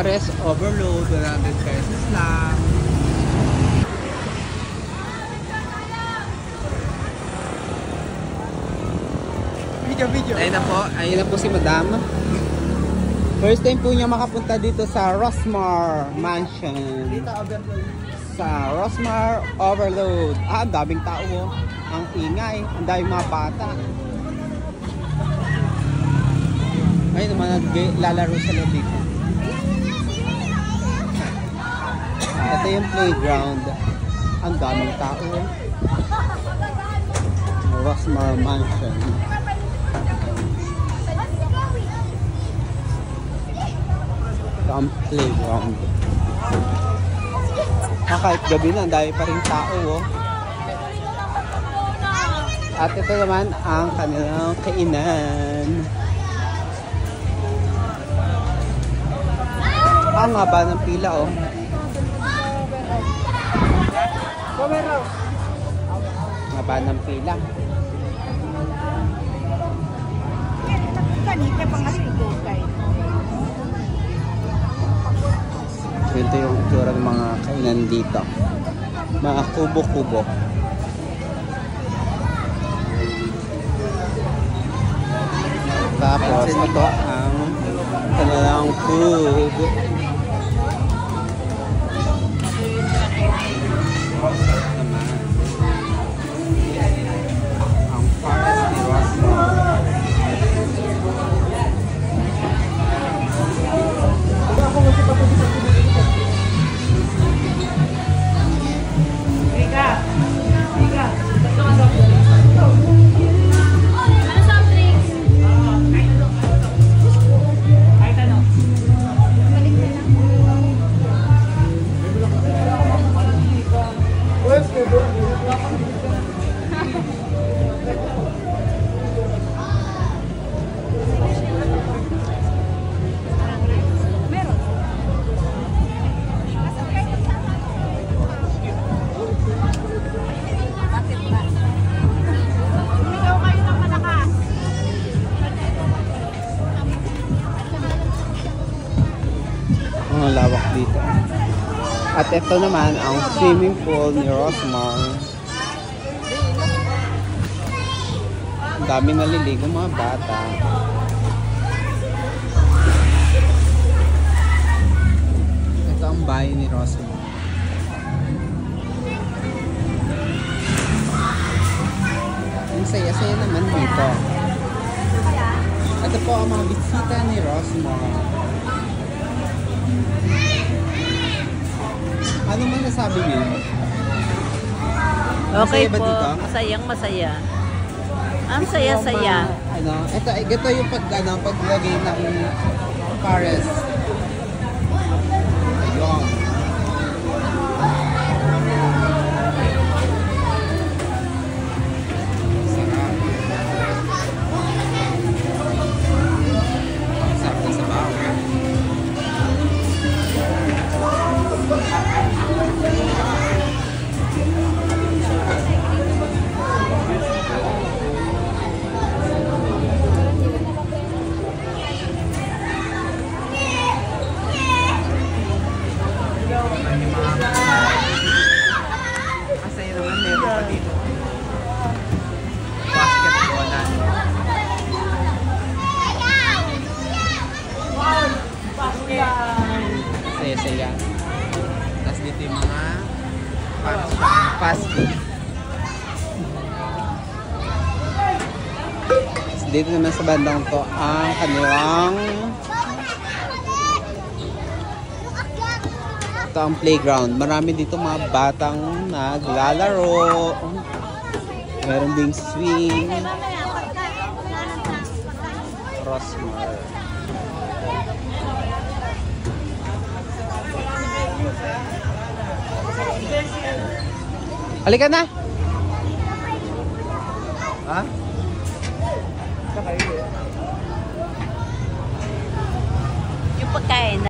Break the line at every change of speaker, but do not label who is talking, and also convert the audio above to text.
Pares overload, 100 pesos lang. Video. Ayun na po si Madam. First time po niya makapunta dito sa Rosemar Mansion.
Dito overload.
Sa Rosemar Overload. Ang daming tao oh. Ang ingay, ang daming mga bata. Ngayon naman naglalaro sila dito. Ito yung playground. Ang daming tao. Rosemar Mansion. Ito ang playground. Kahit gabi na, ang dami pa rin tao. Oh. At ito naman ang kanilang kainan. Ang haba ng pila, oh. Haba ng pila. Ito yung itsura ng mga kainan dito. Mga kubo-kubo. Tapos ito ang kanilang food. Ang Pares ni Rosemar. Ang lawak dito. At ito naman ang swimming pool ni Rosemar. Ang dami naliligo mga bata. Ito ang bahay ni Rosemar. Ang saya-saya naman dito. Ito po ang mga bisita ni Rosemar. Ano man nasabi niyo?
Okay
Masaya ba
po,
dito?
masayang masaya. Ang saya-saya.
Ano, ito yung paglagay ng Pares. Ayun. Sarap. Sarap na sa baho. Masaya naman, meron pa dito. Basketballan. Saya-saya. Tapos dito yung mga fast food. Dito naman sa bandang to ang kanilang ito ang playground. Marami dito mga batang naglalaro. Meron ding swing. Rosemar. Halika na! Ha?
Yung pagkain